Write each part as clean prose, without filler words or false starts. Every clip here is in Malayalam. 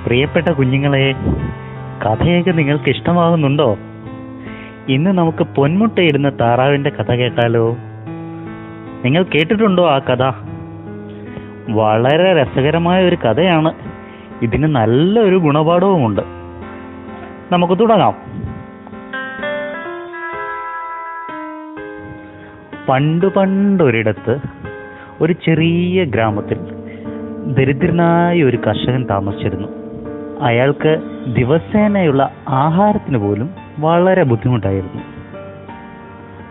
പ്രിയപ്പെട്ട കുഞ്ഞുങ്ങളെ, കഥയൊക്കെ നിങ്ങൾക്ക് ഇഷ്ടമാകുന്നുണ്ടോ? ഇന്ന് നമുക്ക് പൊന്മുട്ടയിടുന്ന താറാവിന്റെ കഥ കേട്ടാലോ? നിങ്ങൾ കേട്ടിട്ടുണ്ടോ ആ കഥ? വളരെ രസകരമായ ഒരു കഥയാണ്. ഇതിന് നല്ലൊരു ഗുണപാഠവുമുണ്ട്. നമുക്ക് തുടങ്ങാം. പണ്ടൊരിടത്ത് ഒരു ചെറിയ ഗ്രാമത്തിൽ ദരിദ്രനായ ഒരു കർഷകൻ താമസിച്ചിരുന്നു. അയാൾക്ക് ദിവസേനയുള്ള ആഹാരത്തിന് പോലും വളരെ ബുദ്ധിമുട്ടായിരുന്നു.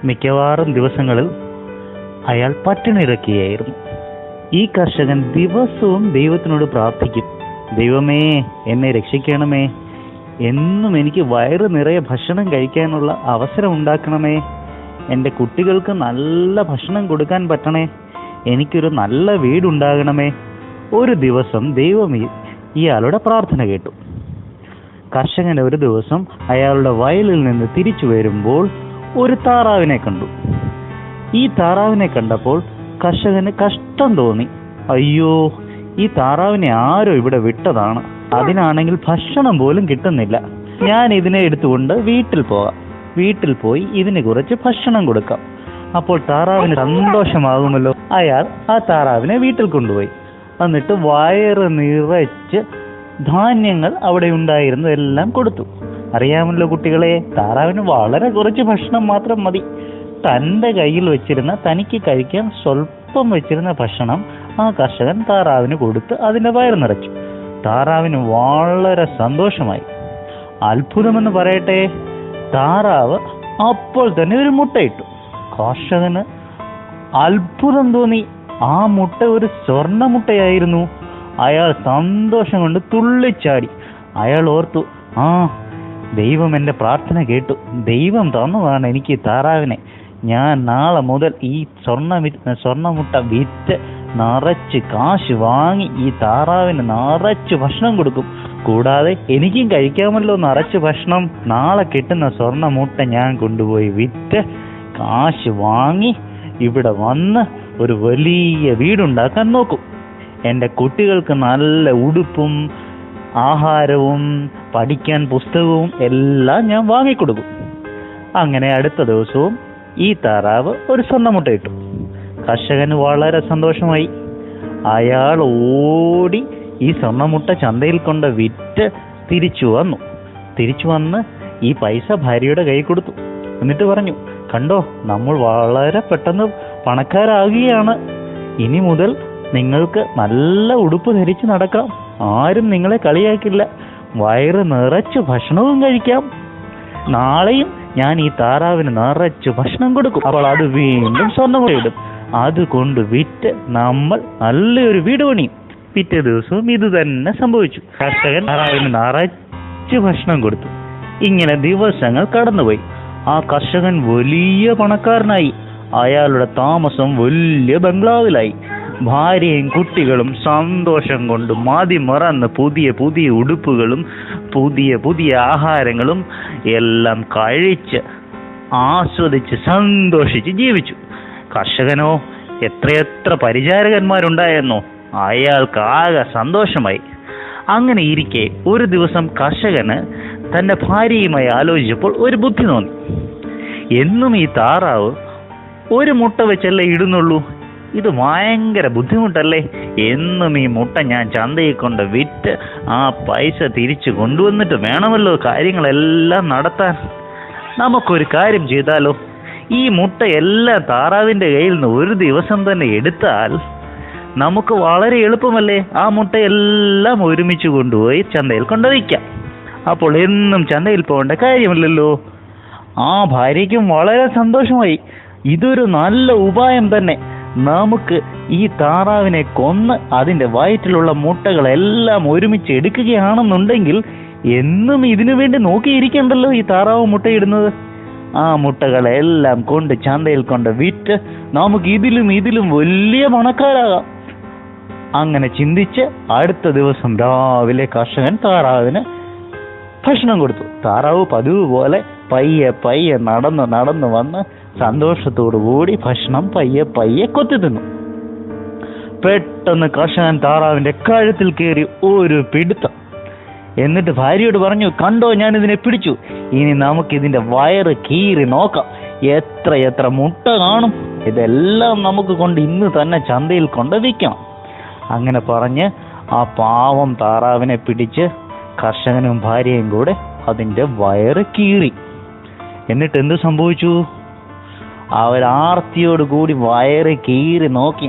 മിക്കവാറും ദിവസങ്ങളിൽ അയാൾ പട്ടിണി കിടക്കുകയായിരുന്നു. ഈ കർഷകൻ ദിവസവും ദൈവത്തിനോട് പ്രാർത്ഥിക്കും, ദൈവമേ എന്നെ രക്ഷിക്കണമേ, എന്നും എനിക്ക് വയറ് നിറയെ ഭക്ഷണം കഴിക്കാനുള്ള അവസരം ഉണ്ടാക്കണമേ, എൻ്റെ കുട്ടികൾക്ക് നല്ല ഭക്ഷണം കൊടുക്കാൻ പറ്റണേ, എനിക്കൊരു നല്ല വീടുണ്ടാകണമേ. ഒരു ദിവസം ദൈവം ഇയാളുടെ പ്രാർത്ഥന കേട്ടു. കർഷകൻ ഒരു ദിവസം അയാളുടെ വയലിൽ നിന്ന് തിരിച്ചു വരുമ്പോൾ ഒരു താറാവിനെ കണ്ടു. ഈ താറാവിനെ കണ്ടപ്പോൾ കർഷകന് കഷ്ടം തോന്നി. അയ്യോ, ഈ താറാവിനെ ആരോ ഇവിടെ വിട്ടതാണ്. അതിനാണെങ്കിൽ ഭക്ഷണം പോലും കിട്ടുന്നില്ല. ഞാൻ ഇതിനെ എടുത്തുകൊണ്ട് വീട്ടിൽ പോയി ഇതിന് കുറച്ച് ഭക്ഷണം കൊടുക്കാം. അപ്പോൾ താറാവിന് സന്തോഷമാകുമല്ലോ. അയാൾ ആ താറാവിനെ വീട്ടിൽ കൊണ്ടുപോയി. എന്നിട്ട് വയറ് നിറച്ച് ധാന്യങ്ങൾ അവിടെ ഉണ്ടായിരുന്നതെല്ലാം കൊടുത്തു. അറിയാമല്ലോ കുട്ടികളെ, താറാവിന് വളരെ കുറച്ച് ഭക്ഷണം മാത്രം മതി. തൻ്റെ കയ്യിൽ വെച്ചിരുന്ന, തനിക്ക് കഴിക്കാൻ സ്വല്പം വെച്ചിരുന്ന ഭക്ഷണം ആ കർഷകൻ താറാവിന് കൊടുത്ത് അതിൻ്റെ വയറ് നിറച്ചു. താറാവിന് വളരെ സന്തോഷമായി. അത്ഭുതമെന്ന് പറയട്ടെ, താറാവ് അപ്പോൾ തന്നെ ഒരു മുട്ടയിട്ടു. കർഷകന് അത്ഭുതം തോന്നി. ആ മുട്ട ഒരു സ്വർണ്ണ മുട്ടയായിരുന്നു. അയാൾ സന്തോഷം കൊണ്ട് തുള്ളിച്ചാടി. അയാൾ ഓർത്തു, ദൈവം എൻ്റെ പ്രാർത്ഥന കേട്ടു, ദൈവം തന്നതാണ് എനിക്ക് താറാവിനെ. ഞാൻ നാളെ മുതൽ ഈ സ്വർണ്ണമുട്ട വിറ്റ് നിറച്ച് കാശ് വാങ്ങി ഈ താറാവിന് നിറച്ച് ഭക്ഷണം കൊടുക്കും. കൂടാതെ എനിക്കും കഴിക്കാമല്ലോ നിറച്ച് ഭക്ഷണം. നാളെ കിട്ടുന്ന സ്വർണ്ണമുട്ട ഞാൻ കൊണ്ടുപോയി വിറ്റ് കാശ് വാങ്ങി ഇവിടെ വന്ന് ഒരു വലിയ വീടുണ്ടാക്കാൻ നോക്കും. എൻ്റെ കുട്ടികൾക്ക് നല്ല ഉടുപ്പും ആഹാരവും പഠിക്കാൻ പുസ്തകവും എല്ലാം ഞാൻ വാങ്ങിക്കൊടുക്കും. അങ്ങനെ അടുത്ത ദിവസവും ഈ താറാവ് ഒരു സ്വർണ്ണമുട്ട ഇട്ടു. കർഷകന് വളരെ സന്തോഷമായി. അയാൾ ഓടി ഈ സ്വർണ്ണമുട്ട ചന്തയിൽ കൊണ്ട് വിറ്റ് തിരിച്ചു വന്ന് ഈ പൈസ ഭാര്യയുടെ കൈ കൊടുത്തു. എന്നിട്ട് പറഞ്ഞു, കണ്ടോ, നമ്മൾ വളരെ പെട്ടെന്ന് പണക്കാരാകുകയാണ്. ഇനി മുതൽ നിങ്ങൾക്ക് നല്ല ഉടുപ്പ് ധരിച്ച് നടക്കാം. ആരും നിങ്ങളെ കളിയാക്കില്ല. വയറ് നിറച്ച് ഭക്ഷണവും കഴിക്കാം. നാളെയും ഞാൻ ഈ താറാവിന് നിറച്ച് ഭക്ഷണം കൊടുക്കും. അപ്പോൾ അത് വീണ്ടും സ്വർണ്ണമുട്ടയിടും. അത് കൊണ്ട് വിറ്റ് നമ്മൾ നല്ലൊരു വീട് പണിയും. പിറ്റേ ദിവസവും ഇത് തന്നെ സംഭവിച്ചു. കർഷകൻ താറാവിന് നിറച്ച് ഭക്ഷണം കൊടുത്തു. ഇങ്ങനെ ദിവസങ്ങൾ കടന്നുപോയി. ആ കർഷകൻ വലിയ പണക്കാരനായി. അയാളുടെ താമസം വലിയ ബംഗ്ലാവിലായി. ഭാര്യയും കുട്ടികളും സന്തോഷം കൊണ്ട് മതിമറന്ന് പുതിയ ഉടുപ്പുകളും പുതിയ ആഹാരങ്ങളും എല്ലാം കഴിച്ച് ആസ്വദിച്ച് സന്തോഷിച്ച് ജീവിച്ചു. കർഷകനോ എത്രയെത്ര പരിചാരകന്മാരുണ്ടായിരുന്നോ, അയാൾക്ക് ആകെ സന്തോഷമായി. അങ്ങനെ ഇരിക്കെ ഒരു ദിവസം കർഷകന് തൻ്റെ ഭാര്യയുമായി ആലോചിച്ചപ്പോൾ ഒരു ബുദ്ധി തോന്നി. എന്നും ഈ താറാവ് ഒരു മുട്ട വെച്ചല്ലേ ഇടുന്നുള്ളൂ, ഇത് ഭയങ്കര ബുദ്ധിമുട്ടല്ലേ. എന്നും ഈ മുട്ട ഞാൻ ചന്തയിൽ കൊണ്ട് വിറ്റ് ആ പൈസ തിരിച്ചു കൊണ്ടുവന്നിട്ട് വേണമല്ലോ കാര്യങ്ങളെല്ലാം നടത്താൻ. നമുക്കൊരു കാര്യം ചെയ്താലോ, ഈ മുട്ട എല്ലാം താറാവിൻ്റെ കയ്യിൽ നിന്ന് ഒരു ദിവസം തന്നെ എടുത്താൽ നമുക്ക് വളരെ എളുപ്പമല്ലേ. ആ മുട്ടയെല്ലാം ഒരുമിച്ച് കൊണ്ടുപോയി ചന്തയിൽ കൊണ്ട് വയ്ക്കാം. അപ്പോൾ എന്നും ചന്തയിൽ പോകേണ്ട കാര്യമില്ലല്ലോ. ആ ഭാര്യയ്ക്കും വളരെ സന്തോഷമായി. ഇതൊരു നല്ല ഉപായം തന്നെ. നമുക്ക് ഈ താറാവിനെ കൊന്ന് അതിൻ്റെ വയറ്റിലുള്ള മുട്ടകളെല്ലാം ഒരുമിച്ച് എടുക്കുകയാണെന്നുണ്ടെങ്കിൽ എന്നും ഇതിനു വേണ്ടി നോക്കിയിരിക്കണ്ടല്ലോ ഈ താറാവ് മുട്ടയിടുന്നത്. ആ മുട്ടകളെല്ലാം കൊണ്ട് ചന്തയിൽ കൊണ്ട് വിറ്റ് നമുക്ക് ഇതിലും വലിയ പണക്കാരാകാം. അങ്ങനെ ചിന്തിച്ച് അടുത്ത ദിവസം രാവിലെ കർഷകൻ താറാവിന് ഭക്ഷണം കൊടുത്തു. താറാവ് പതിവ് പോലെ പയ്യെ നടന്ന് വന്ന് സന്തോഷത്തോടു കൂടി ഭക്ഷണം പയ്യെ കൊത്തി തിന്നു. പെട്ടെന്ന് കർഷകൻ താറാവിന്റെ കഴുത്തിൽ കയറി ഒരു പിടുത്തം. എന്നിട്ട് ഭാര്യയോട് പറഞ്ഞു, കണ്ടോ, ഞാൻ ഇതിനെ പിടിച്ചു, ഇനി നമുക്ക് ഇതിന്റെ വയറ് കീറി നോക്കാം, എത്ര എത്ര മുട്ട കാണും, ഇതെല്ലാം നമുക്ക് കൊണ്ട് ഇന്ന് തന്നെ ചന്തയിൽ കൊണ്ട് വിൽക്കാം. അങ്ങനെ പറഞ്ഞ് ആ പാവം താറാവിനെ പിടിച്ച് കർഷകനും ഭാര്യയും കൂടെ അതിന്റെ വയറ് കീറി. എന്നിട്ട് എന്ത് സംഭവിച്ചു? അവരാർത്തിയോട് കൂടി വയറ് കീറി നോക്കി,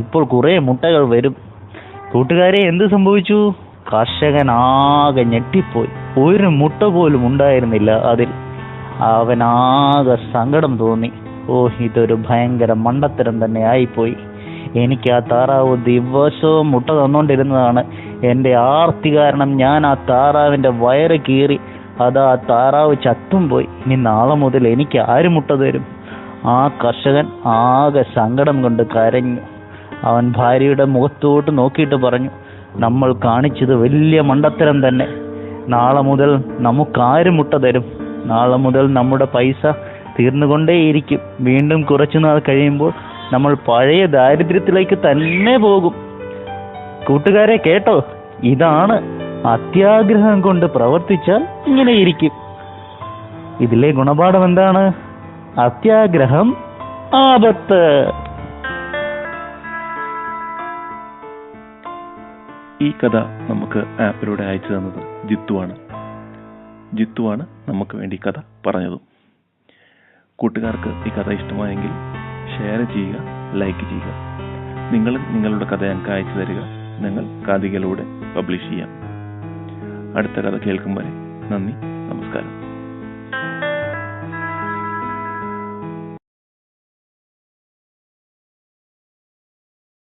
ഇപ്പോൾ കുറെ മുട്ടകൾ വരും. കൂട്ടുകാരെ, എന്ത് സംഭവിച്ചു? കർഷകൻ ആകെ ഞെട്ടിപ്പോയി. ഒരു മുട്ട പോലും ഉണ്ടായിരുന്നില്ല അതിൽ. അവനാകെ സങ്കടം തോന്നി. ഇതൊരു ഭയങ്കര മണ്ടത്തരം തന്നെ ആയിപ്പോയി. എനിക്ക് ആ താറാവ് ദിവസവും മുട്ട തന്നോണ്ടിരുന്നതാണ്. എൻ്റെ ആർത്തി കാരണം ഞാൻ ആ താറാവിൻ്റെ വയറ് കീറി. അത് ആ താറാവ് ചത്തും പോയി. ഇനി നാളെ മുതൽ എനിക്ക് ആര് മുട്ട തരും? ആ കർഷകൻ ആകെ സങ്കടം കൊണ്ട് കരഞ്ഞു. അവൻ ഭാര്യയുടെ മുഖത്തോട്ട് നോക്കിയിട്ട് പറഞ്ഞു, നമ്മൾ കാണിച്ചത് വലിയ മണ്ടത്തരം തന്നെ. നാളെ മുതൽ നമുക്കാര് മുട്ട തരും? നാളെ മുതൽ നമ്മുടെ പൈസ തീർന്നുകൊണ്ടേയിരിക്കും. വീണ്ടും കുറച്ചു നാൾ കഴിയുമ്പോൾ നമ്മൾ പഴയ ദാരിദ്ര്യത്തിലേക്ക് തന്നെ പോകും. കൂട്ടുകാരെ, കേട്ടോ? ഇതാണ് അത്യാഗ്രഹം കൊണ്ട് പ്രവർത്തിച്ചാൽ ഇങ്ങനെയിരിക്കും. ഇതിലെ ഗുണപാഠം എന്താണ്? അത്യാഗ്രഹം ആപത്ത്. ഈ കഥ നമുക്ക് ആപ്പിലൂടെ അയച്ചു തന്നത് ജിത്തുവാണ് നമുക്ക് വേണ്ടി കഥ പറഞ്ഞതും. കൂട്ടുകാർക്ക് ഈ കഥ ഇഷ്ടമായെങ്കിൽ ഷെയർ ചെയ്യുക, ലൈക്ക് ചെയ്യുക. നിങ്ങളും നിങ്ങളുടെ കഥ ഞങ്ങൾക്ക് അയച്ചു തരിക. ഞങ്ങൾ കഥയിലൂടെ പബ്ലിഷ് ചെയ്യാം. അടുത്ത കഥ കേൾക്കും വരെ നന്ദി, നമസ്കാരം.